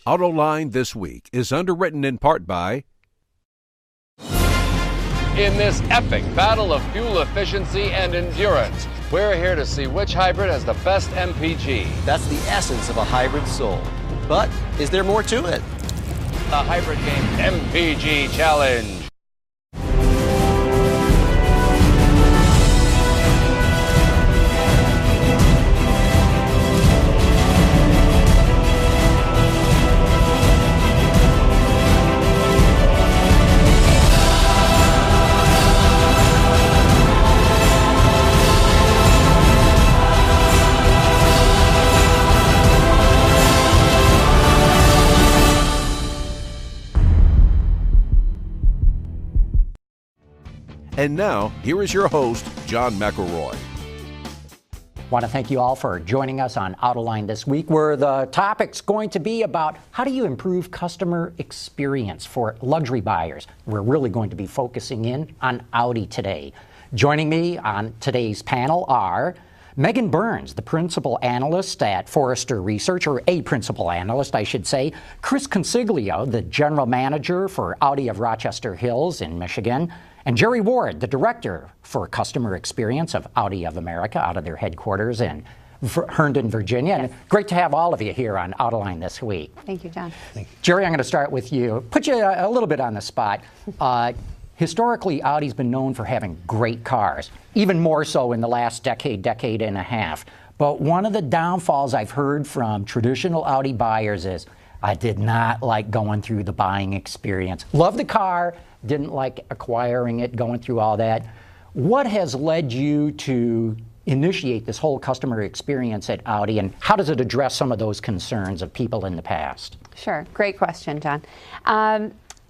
Autoline This Week is underwritten in part by... In this epic battle of fuel efficiency and endurance, we're here to see which hybrid has the best MPG. That's the essence of a hybrid soul. But is there more to it? The Hybrid Game MPG Challenge. And now, here is your host, John McElroy. Want to thank you all for joining us on Autoline This Week, where the topic's going to be about how do you improve customer experience for luxury buyers. We're really going to be focusing in on Audi today. Joining me on today's panel are Megan Burns, the principal analyst at Forrester Research, or a principal analyst, I should say. Chris Consiglio, the general manager for Audi of Rochester Hills in Michigan. And Jerry Ward, the director for customer experience of Audi of America, out of their headquarters in Herndon, Virginia. Yes. And great to have all of you here on Autoline This Week. Thank you, John. Jerry, I'm going to start with you. Put you a little bit on the spot. Historically, Audi's been known for having great cars, even more so in the last decade and a half. But one of the downfalls I've heard from traditional Audi buyers is, I did not like going through the buying experience. Love the car, didn't like acquiring it, going through all that. What has led you to initiate this whole customer experience at Audi, and how does it address some of those concerns of people in the past? Sure. Great question, John.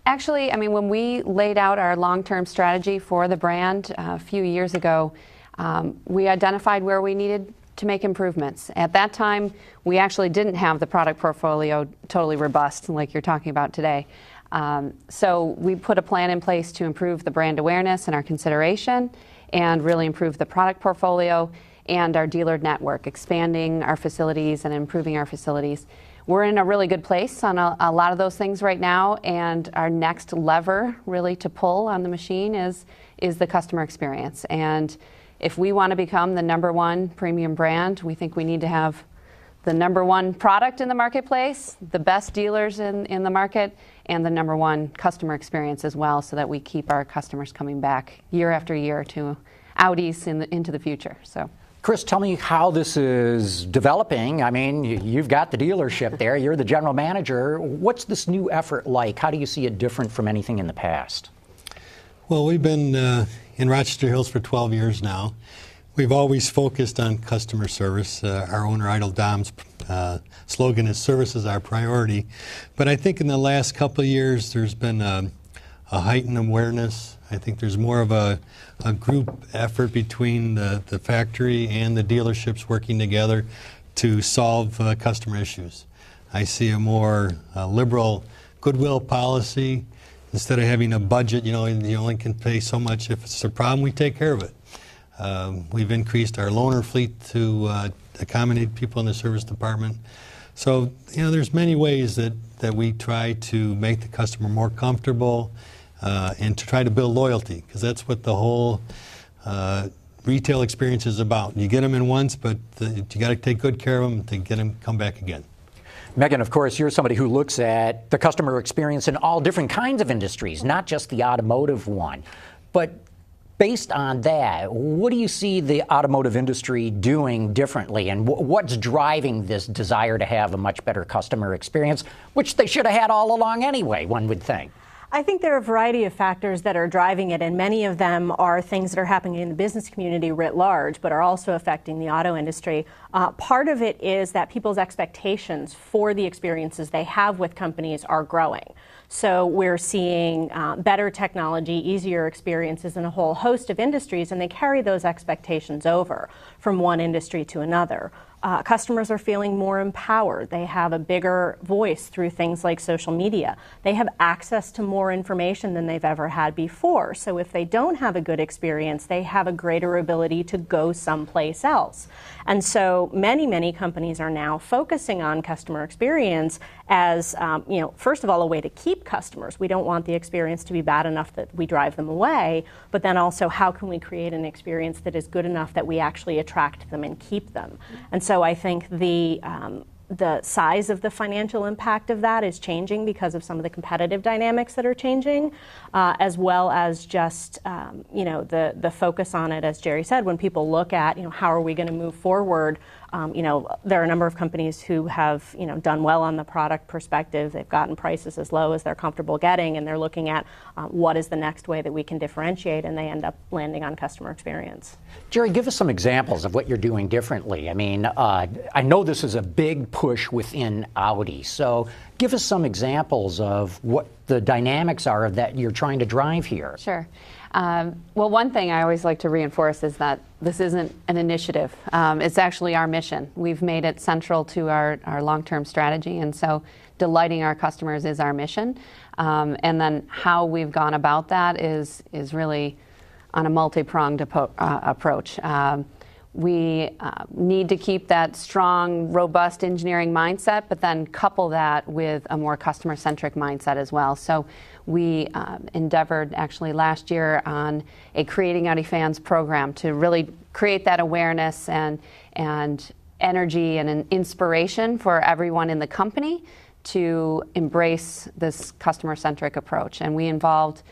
Actually, I mean, when we laid out our long-term strategy for the brand a few years ago, we identified where we needed to make improvements. At that time, we actually didn't have the product portfolio totally robust like you're talking about today. So we put a plan in place to improve the brand awareness and our consideration, and really improve the product portfolio and our dealer network, expanding our facilities and improving our facilities. We're in a really good place on a lot of those things right now, and our next lever really to pull on the machine is the customer experience. And if we want to become the #1 premium brand, we think we need to have the #1 product in the marketplace, the best dealers in the market, and the #1 customer experience as well, so that we keep our customers coming back year after year to Audis into the future. So, Chris, tell me how this is developing. I mean, you've got the dealership there. You're the general manager. What's this new effort like? How do you see it different from anything in the past? Well, we've been in Rochester Hills for 12 years now. We've always focused on customer service. Our owner, Idle Dom's slogan is "Service is our priority." But I think in the last couple of years, there's been a heightened awareness. I think there's more of a group effort between the factory and the dealerships working together to solve customer issues. I see a more liberal goodwill policy. Instead of having a budget, you only can pay so much. If it's a problem, we take care of it. We've increased our loaner fleet to accommodate people in the service department. So, there's many ways that we try to make the customer more comfortable and to try to build loyalty, because that's what the whole retail experience is about. You get them in once, but you got to take good care of them to get them come back again. Megan, of course, you're somebody who looks at the customer experience in all different kinds of industries, not just the automotive one. But based on that, what do you see the automotive industry doing differently, and what's driving this desire to have a much better customer experience, which they should have had all along anyway, one would think? I think there are a variety of factors that are driving it, and many of them are things that are happening in the business community writ large, but are also affecting the auto industry. Part of it is that people's expectations for the experiences they have with companies are growing. So we're seeing better technology, easier experiences in a whole host of industries, and they carry those expectations over from one industry to another. Customers are feeling more empowered. They have a bigger voice through things like social media. They have access to more information than they've ever had before. So if they don't have a good experience, they have a greater ability to go someplace else. And so many companies are now focusing on customer experience as, first of all, a way to keep customers. We don't want the experience to be bad enough that we drive them away, but then also how can we create an experience that is good enough that we actually attract them and keep them. And so I think the size of the financial impact of that is changing because of some of the competitive dynamics that are changing, as well as just the focus on it, as Jerry said, when people look at how are we going to move forward. There are a number of companies who have done well on the product perspective. They've gotten prices as low as they're comfortable getting, and they're looking at what is the next way that we can differentiate, and they end up landing on customer experience. Jerry, give us some examples of what you're doing differently. I mean, I know this is a big push within Audi, so give us some examples of what the dynamics are that you're trying to drive here. Sure. Well, one thing I always like to reinforce is that this isn't an initiative. It's actually our mission. We've made it central to our long-term strategy, and so delighting our customers is our mission. And then how we've gone about that is really on a multi-pronged approach. We need to keep that strong, robust engineering mindset, but then couple that with a more customer-centric mindset as well. So we endeavored actually last year on a Creating Audi Fans program to really create that awareness and energy and an inspiration for everyone in the company to embrace this customer-centric approach. And we involved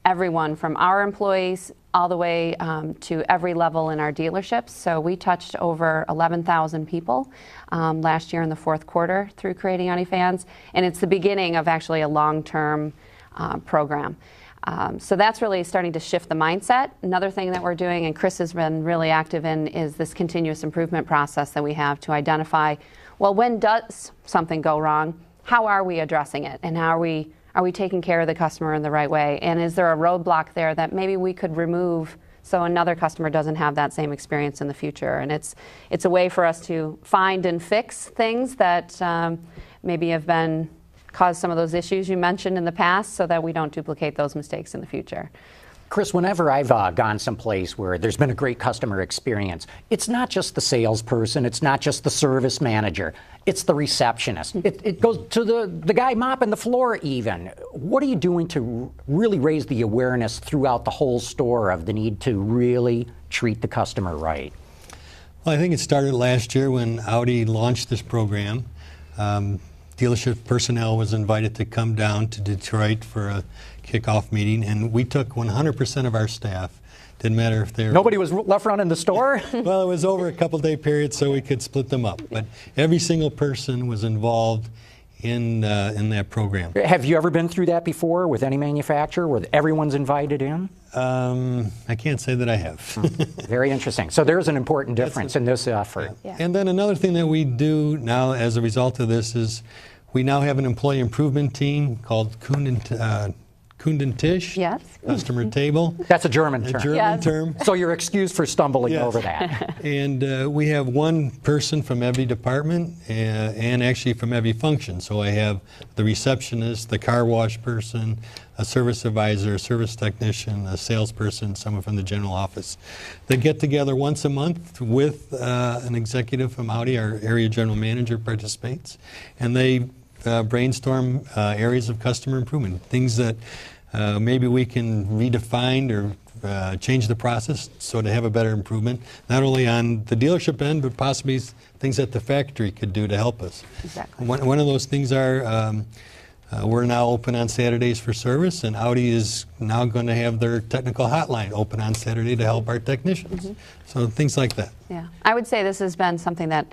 everyone from our employees all the way to every level in our dealerships. So we touched over 11,000 people last year in the fourth quarter through Creating Audi Fans, and it's the beginning of actually a long-term program. So that's really starting to shift the mindset. Another thing that we're doing, and Chris has been really active in, is this continuous improvement process that we have to identify, well, when does something go wrong? How are we addressing it? And how are we taking care of the customer in the right way? And is there a roadblock there that maybe we could remove so another customer doesn't have that same experience in the future? And it's a way for us to find and fix things that maybe have caused some of those issues you mentioned in the past, so that we don't duplicate those mistakes in the future. Chris, whenever I've gone someplace where there's been a great customer experience, it's not just the salesperson, it's not just the service manager, it's the receptionist. It goes to the guy mopping the floor even. What are you doing to really raise the awareness throughout the whole store of the need to really treat the customer right? Well, I think it started last year when Audi launched this program. Dealership personnel was invited to come down to Detroit for a kickoff meeting, and we took 100% of our staff. Didn't matter if they were... Nobody was left running the store? Well, it was over a couple-day period, so we could split them up. But every single person was involved in that program. Have you ever been through that before with any manufacturer where everyone's invited in? I can't say that I have. Very interesting. So there's an important difference in this effort. Yeah. And then another thing that we do now as a result of this is we now have an employee improvement team called Kundentisch, yes. Customer Table. That's a German term. A German term. So you're excused for stumbling over that. And we have one person from every department and actually from every function. So I have the receptionist, the car wash person, a service advisor, a service technician, a salesperson, someone from the general office. They get together once a month with an executive from Audi. Our area general manager participates, and they brainstorm areas of customer improvement, things that maybe we can redefine or change the process so to have a better improvement, not only on the dealership end, but possibly things that the factory could do to help us. Exactly. One of those things are we're now open on Saturdays for service, and Audi is now going to have their technical hotline open on Saturday to help our technicians. Mm-hmm. So things like that. Yeah, I would say this has been something that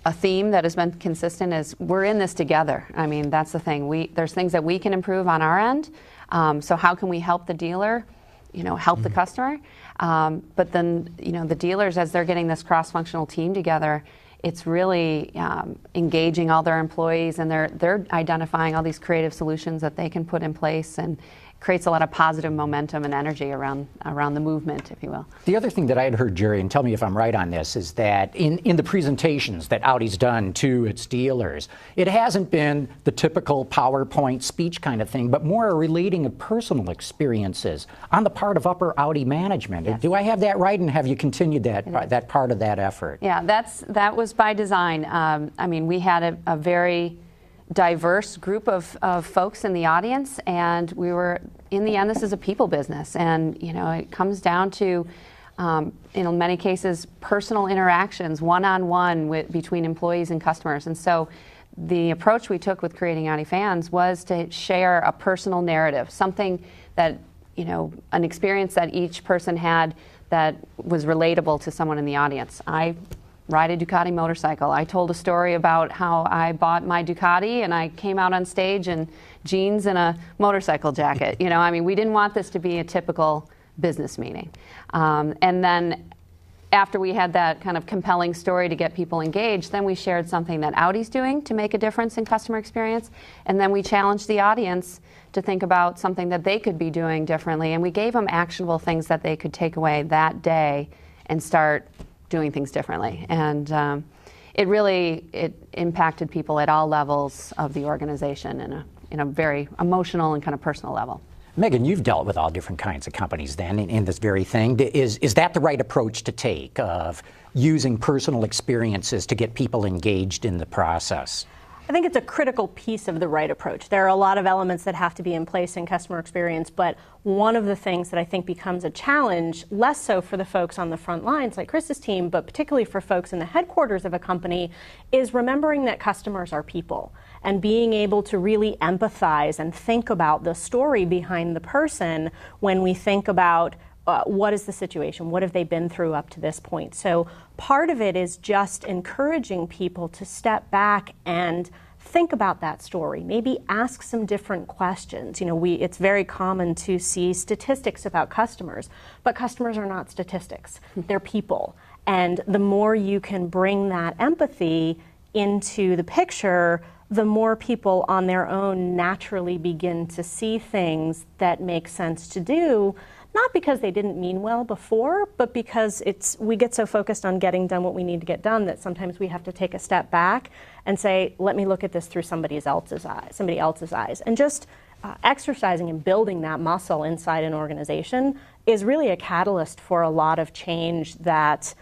a theme that has been consistent is we're in this together. I mean, that's the thing. There's things that we can improve on our end. So how can we help the dealer, help the customer? But then, the dealers, as they're getting this cross-functional team together, it's really engaging all their employees, and they're identifying all these creative solutions that they can put in place and creates a lot of positive momentum and energy around the movement, if you will. The other thing that I had heard, Jerry, and tell me if I'm right on this, is that in the presentations that Audi's done to its dealers, it hasn't been the typical PowerPoint speech kind of thing, but more a relating of personal experiences on the part of upper Audi management. Yes. Do I have that right, and have you continued that part of that effort? Yeah, that was by design. I mean, we had a very diverse group of folks in the audience, and we were, in the end, this is a people business, and it comes down to in many cases personal interactions, one-on-one between employees and customers. And so the approach we took with creating Audi Fans was to share a personal narrative, something that an experience that each person had that was relatable to someone in the audience. I ride a Ducati motorcycle. I told a story about how I bought my Ducati and I came out on stage in jeans and a motorcycle jacket. I mean, we didn't want this to be a typical business meeting. And then after we had that kind of compelling story to get people engaged, then we shared something that Audi's doing to make a difference in customer experience. And then we challenged the audience to think about something that they could be doing differently. And we gave them actionable things that they could take away that day and start doing things differently. And it impacted people at all levels of the organization in a very emotional and kind of personal level. Megan, you've dealt with all different kinds of companies then in this very thing. Is that the right approach to take, of using personal experiences to get people engaged in the process? I think it's a critical piece of the right approach. There are a lot of elements that have to be in place in customer experience, but one of the things that I think becomes a challenge, less so for the folks on the front lines like Chris's team, but particularly for folks in the headquarters of a company, is remembering that customers are people and being able to really empathize and think about the story behind the person when we think about what is the situation? What have they been through up to this point? So part of it is just encouraging people to step back and think about that story. Maybe ask some different questions. It's very common to see statistics about customers, but customers are not statistics. They're people. And the more you can bring that empathy into the picture, the more people on their own naturally begin to see things that make sense to do. Not because they didn't mean well before, but because we get so focused on getting done what we need to get done that sometimes we have to take a step back and say, let me look at this through somebody else's eyes. And just exercising and building that muscle inside an organization is really a catalyst for a lot of change that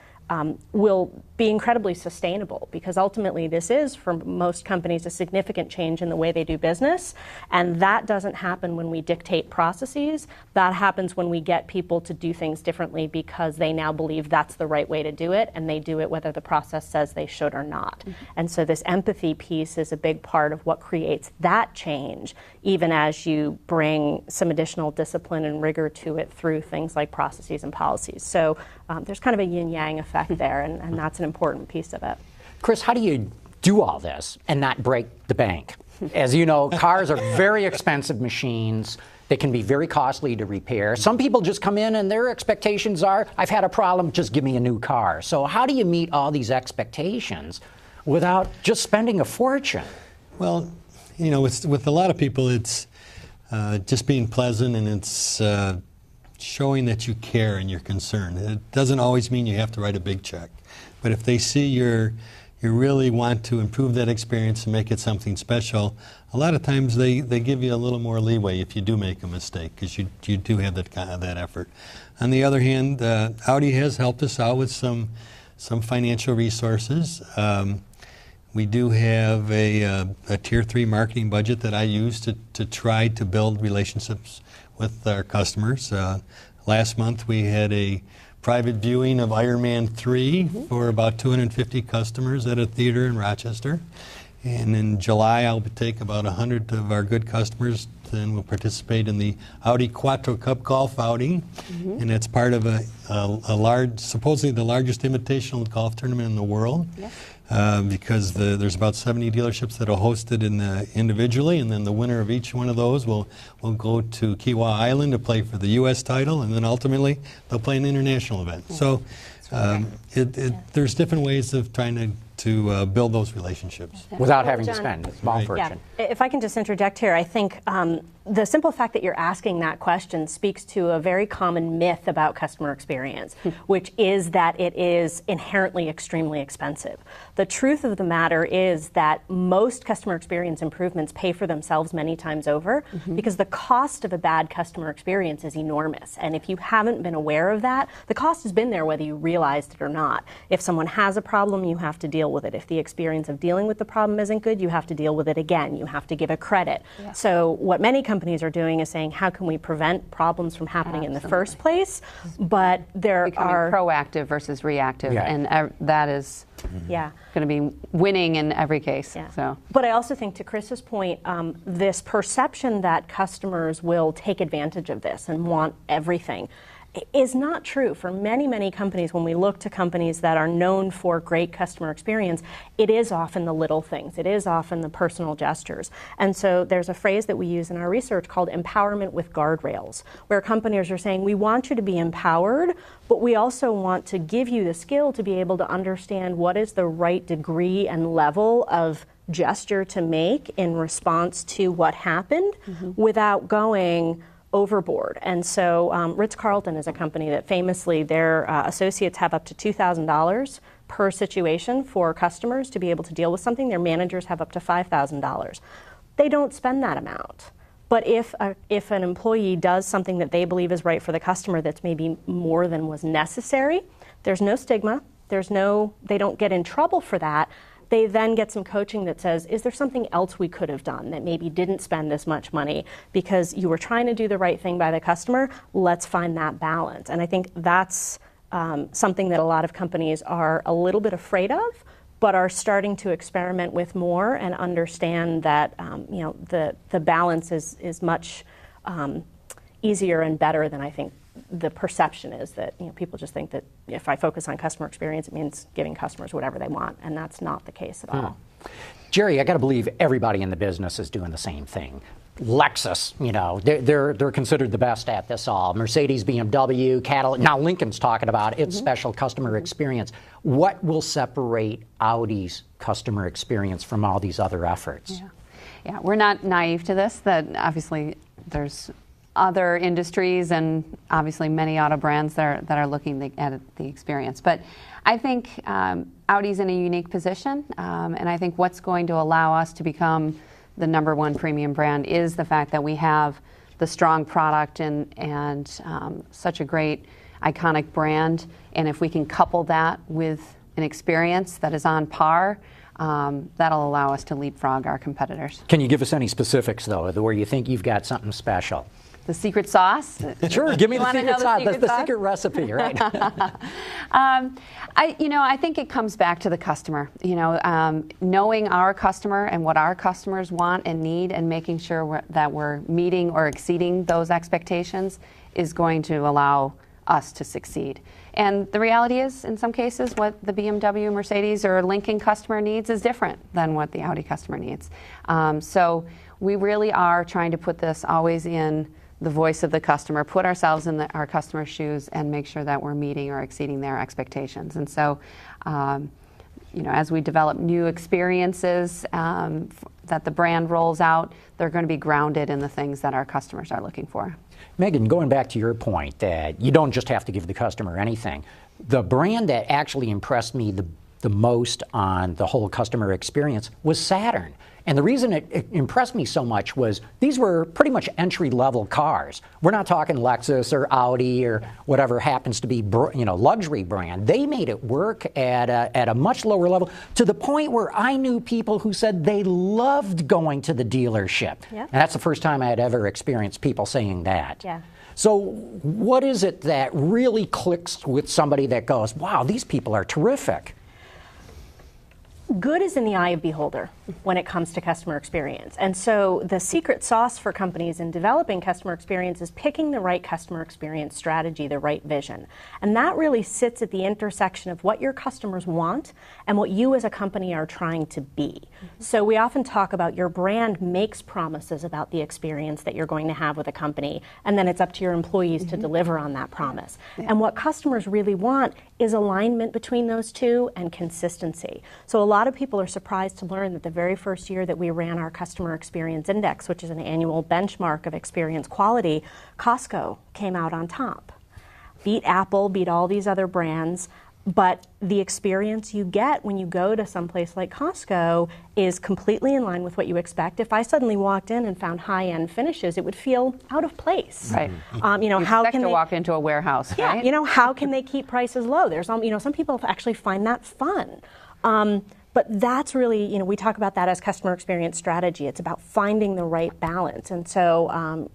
will be incredibly sustainable, because ultimately this is, for most companies, a significant change in the way they do business. And that doesn't happen when we dictate processes. That happens when we get people to do things differently because they now believe that's the right way to do it, and they do it whether the process says they should or not. Mm-hmm. And so this empathy piece is a big part of what creates that change, even as you bring some additional discipline and rigor to it through things like processes and policies. So there's kind of a yin-yang effect there, and that's an important piece of it. Chris, how do you do all this and not break the bank? As you know, cars are very expensive machines. They can be very costly to repair. Some people just come in and their expectations are, I've had a problem, just give me a new car. So how do you meet all these expectations without just spending a fortune? Well, with a lot of people, it's just being pleasant, and it's showing that you care and you're concerned. It doesn't always mean you have to write a big check, but if they see you really want to improve that experience and make it something special, a lot of times they give you a little more leeway if you do make a mistake, because you do have that effort. On the other hand, Audi has helped us out with some financial resources. We do have a Tier 3 marketing budget that I use to try to build relationships with our customers. Last month we had a private viewing of Iron Man 3 for about 250 customers at a theater in Rochester. And in July I'll take about 100 of our good customers, and we'll participate in the Audi Quattro Cup golf outing. And it's part of a large, supposedly the largest invitational golf tournament in the world. Yep. Because there's about 70 dealerships that are hosted individually, and then the winner of each one of those will go to Kiawah Island to play for the U.S. title, and then ultimately they'll play an international event. So there's different ways of trying to build those relationships. Without having to John, spend a small fortune. Yeah. If I can just interject here, I think the simple fact that you're asking that question speaks to a very common myth about customer experience, which is that it is inherently extremely expensive. The truth of the matter is that most customer experience improvements pay for themselves many times over because the cost of a bad customer experience is enormous. And if you haven't been aware of that, the cost has been there whether you realized it or not. If someone has a problem, you have to deal with it. If the experience of dealing with the problem isn't good, you have to deal with it again. You have to give a credit. Yeah. So what many companies are doing is saying, how can we prevent problems from happening in the first place? But there Becoming are proactive versus reactive, and that is going to be winning in every case. Yeah. So. But I also think, to Chris's point, this perception that customers will take advantage of this and want everything is not true. For many, many companies, when we look to companies that are known for great customer experience, it is often the little things. It is often the personal gestures. And so there's a phrase that we use in our research called empowerment with guardrails, where companies are saying, we want you to be empowered, but we also want to give you the skill to be able to understand what is the right degree and level of gesture to make in response to what happened without going overboard. And so Ritz-Carlton is a company that famously their associates have up to $2,000 per situation for customers to be able to deal with something. Their managers have up to $5,000. They don't spend that amount. But if an employee does something that they believe is right for the customer that's maybe more than was necessary, there's no stigma. They don't get in trouble for that. They then get some coaching that says, is there something else we could have done that maybe didn't spend this much money because you were trying to do the right thing by the customer? Let's find that balance. And I think that's something that a lot of companies are a little bit afraid of, but are starting to experiment with more and understand that the balance is much easier and better than I think the perception is. That people just think that if I focus on customer experience, it means giving customers whatever they want, and that's not the case at all. Jerry, I got to believe everybody in the business is doing the same thing. Lexus, they're considered the best at this all. Mercedes, BMW, Cadillac. Now Lincoln's talking about its special customer experience. What will separate Audi's customer experience from all these other efforts? Yeah, we're not naive to this. That obviously there's other industries and obviously many auto brands that are looking at the experience. But I think Audi's in a unique position, and I think what's going to allow us to become the #1 premium brand is the fact that we have the strong product and such a great iconic brand. And if we can couple that with an experience that is on par, that'll allow us to leapfrog our competitors. Can you give us any specifics, though, where you think you've got something special? The secret sauce? Sure, give me the secret sauce. The secret recipe, right? I think it comes back to the customer. Knowing our customer and what our customers want and need, and making sure that we're meeting or exceeding those expectations is going to allow us to succeed. And the reality is, in some cases, what the BMW, Mercedes, or Lincoln customer needs is different than what the Audi customer needs. So we really are trying to put this always in the voice of the customer, put ourselves in our customer's shoes, and make sure that we're meeting or exceeding their expectations. And so, as we develop new experiences that the brand rolls out, they're going to be grounded in the things that our customers are looking for. Megan, going back to your point that you don't just have to give the customer anything, the brand that actually impressed me the most on the whole customer experience was Saturn. And the reason it impressed me so much was these were pretty much entry-level cars. We're not talking Lexus or Audi or whatever happens to be luxury brand. They made it work at a much lower level, to the point where I knew people who said they loved going to the dealership. Yeah. And that's the first time I had ever experienced people saying that. Yeah. So what is it that really clicks with somebody that goes, wow, these people are terrific? Good is in the eye of beholder when it comes to customer experience. And so the secret sauce for companies in developing customer experience is picking the right customer experience strategy, the right vision. And that really sits at the intersection of what your customers want and what you as a company are trying to be. So we often talk about your brand makes promises about the experience that you're going to have with a company, and then it's up to your employees to deliver on that promise. And what customers really want is alignment between those two and consistency. So a lot of people are surprised to learn that the very first year that we ran our Customer Experience Index, which is an annual benchmark of experience quality, Costco came out on top. Beat Apple, beat all these other brands, but the experience you get when you go to someplace like Costco is completely in line with what you expect. If I suddenly walked in and found high-end finishes, it would feel out of place. Right. You how can they walk into a warehouse? Yeah. Right? How can they keep prices low? There's some people actually find that fun. But that's really, we talk about that as customer experience strategy. It's about finding the right balance. And so,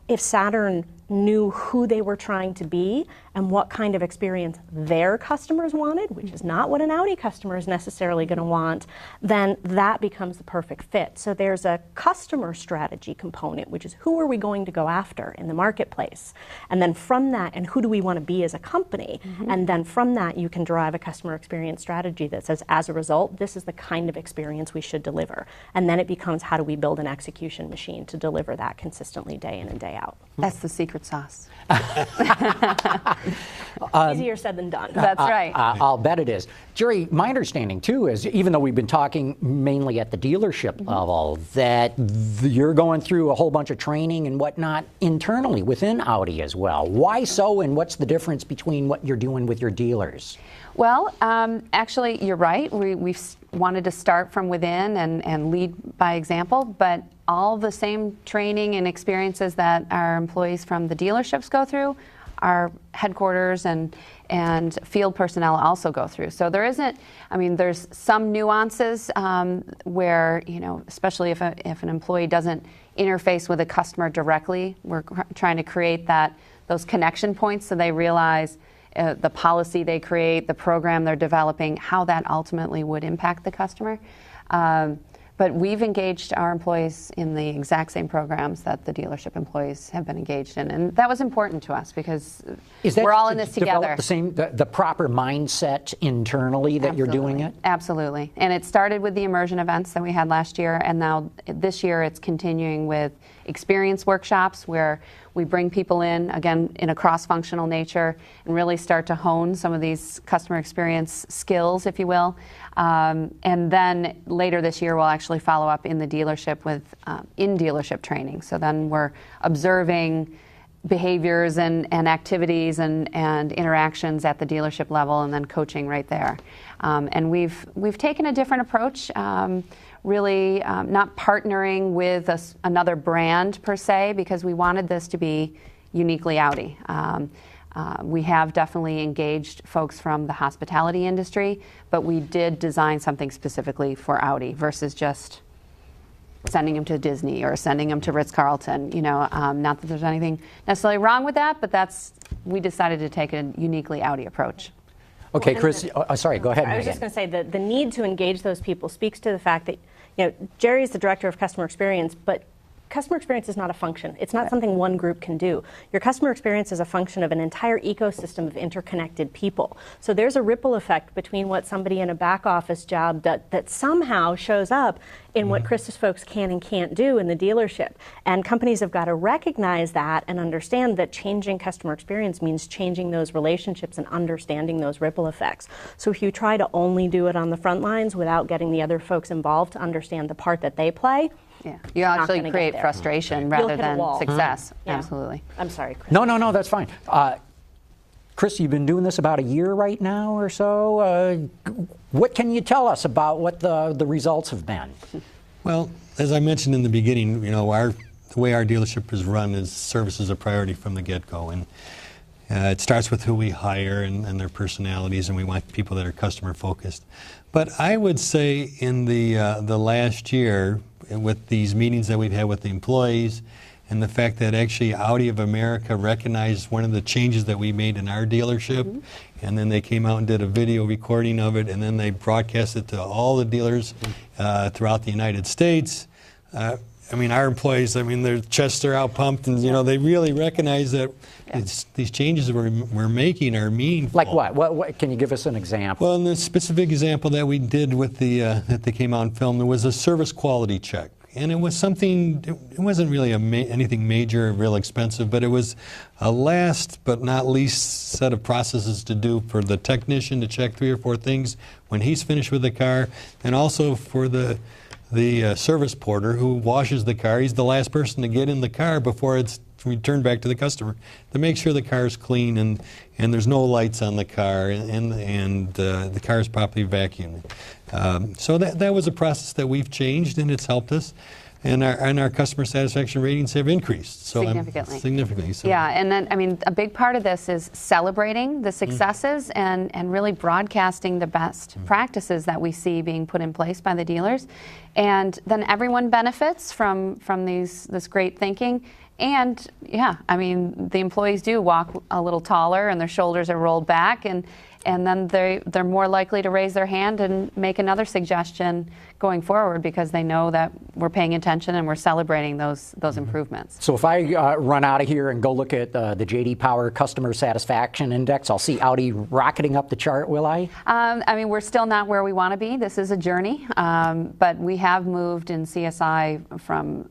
if Saturn knew who they were trying to be and what kind of experience their customers wanted, which is not what an Audi customer is necessarily going to want, then that becomes the perfect fit. So there's a customer strategy component, which is who are we going to go after in the marketplace? And then from that, and who do we want to be as a company? And then from that, you can derive a customer experience strategy that says, as a result, this is the kind of experience we should deliver. And then it becomes, how do we build an execution machine to deliver that consistently day in and day out? That's the secret sauce. Easier said than done. That's right. I'll bet it is. Jerry, my understanding too is, even though we've been talking mainly at the dealership level, that you're going through a whole bunch of training and whatnot internally within Audi as well. Why so, and what's the difference between what you're doing with your dealers? Well, actually, you're right. We've wanted to start from within and lead by example, but all the same training and experiences that our employees from the dealerships go through, our headquarters and field personnel also go through. So there isn't, there's some nuances where, especially if an employee doesn't interface with a customer directly, we're trying to create those connection points so they realize the policy they create, the program they're developing, how that ultimately would impact the customer. But we've engaged our employees in the exact same programs that the dealership employees have been engaged in, and that was important to us because we're all in this together. The proper mindset internally that you're doing it? Absolutely. And it started with the immersion events that we had last year, and now this year it's continuing with experience workshops where we bring people in, again, in a cross-functional nature and really start to hone some of these customer experience skills, if you will. And then later this year, we'll actually follow up in the dealership with in-dealership training. So then we're observing behaviors and activities and interactions at the dealership level and then coaching right there. And we've taken a different approach. Really not partnering with another brand per se, because we wanted this to be uniquely Audi. We have definitely engaged folks from the hospitality industry, but we did design something specifically for Audi versus just sending them to Disney or sending them to Ritz-Carlton. Not that there's anything necessarily wrong with that, but we decided to take a uniquely Audi approach. Okay, Chris, sorry, go ahead. I was just going to say that the need to engage those people speaks to the fact that Jerry is the director of customer experience, but customer experience is not a function. It's not something one group can do. Your customer experience is a function of an entire ecosystem of interconnected people. So there's a ripple effect between what somebody in a back office job that somehow shows up in what Chris's folks can and can't do in the dealership. And companies have got to recognize that and understand that changing customer experience means changing those relationships and understanding those ripple effects. So if you try to only do it on the front lines without getting the other folks involved to understand the part that they play, you actually create frustration rather than success. Yeah. Absolutely. I'm sorry, Chris. No, that's fine. Chris, you've been doing this about a year right now or so. What can you tell us about what the results have been? Well, as I mentioned in the beginning, the way our dealership is run is service is a priority from the get-go, and it starts with who we hire and their personalities, and we want people that are customer-focused. But I would say in the last year, with these meetings that we've had with the employees and the fact that actually Audi of America recognized one of the changes that we made in our dealership, and then they came out and did a video recording of it, and then they broadcast it to all the dealers throughout the United States. I mean, our employees, their chests are out pumped, and they really recognize that these changes we're making are meaningful. Like what? What? Can you give us an example? Well, in the specific example that we did with the that they came out and filmed, there was a service quality check. And it was something, it wasn't really anything major or real expensive, but it was a last but not least set of processes to do for the technician to check 3 or 4 things when he's finished with the car, and also for the service porter who washes the car. He's the last person to get in the car before it's returned back to the customer to make sure the car is clean and there's no lights on the car and the car is properly vacuumed. So that was a process that we've changed, and it's helped us. And our customer satisfaction ratings have increased significantly. So. Yeah, and then a big part of this is celebrating the successes and really broadcasting the best practices that we see being put in place by the dealers, and then everyone benefits from this great thinking. And the employees do walk a little taller, and their shoulders are rolled back, and then they're more likely to raise their hand and make another suggestion going forward because they know that we're paying attention and we're celebrating those improvements. So if I run out of here and go look at the J.D. Power Customer Satisfaction Index, I'll see Audi rocketing up the chart, will I? We're still not where we want to be. This is a journey, but we have moved in CSI from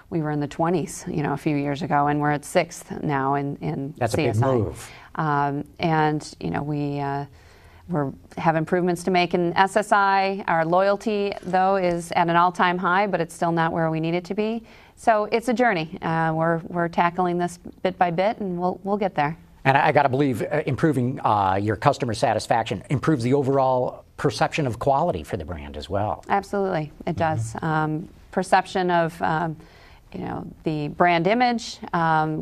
we were in the 20s, a few years ago, and we're at 6th now in That's CSI. That's a big move. We have improvements to make in SSI. Our loyalty, though, is at an all-time high, but it's still not where we need it to be. So it's a journey. We're tackling this bit by bit, and we'll get there. And I got to believe improving your customer satisfaction improves the overall perception of quality for the brand as well. Absolutely, it does. Perception of the brand image,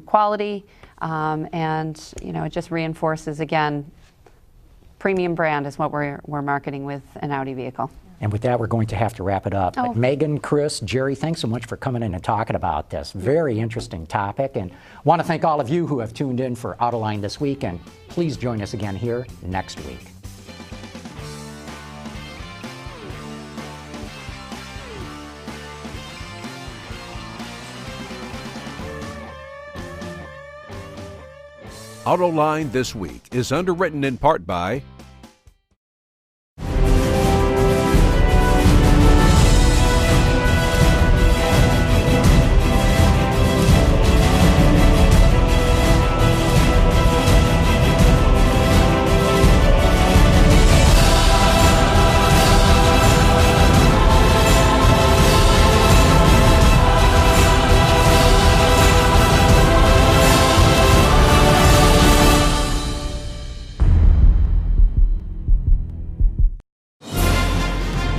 quality, and it just reinforces, again, premium brand is what we're marketing with an Audi vehicle. And with that, we're going to have to wrap it up. But Megan, Chris, Jerry, thanks so much for coming in and talking about this. Very interesting topic. And want to thank all of you who have tuned in for Autoline this week. And please join us again here next week. Autoline This Week is underwritten in part by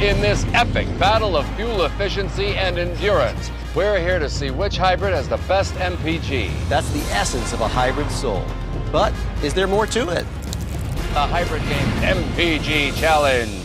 In this epic battle of fuel efficiency and endurance, we're here to see which hybrid has the best MPG. That's the essence of a hybrid soul. But is there more to it? The Hybrid Game MPG Challenge.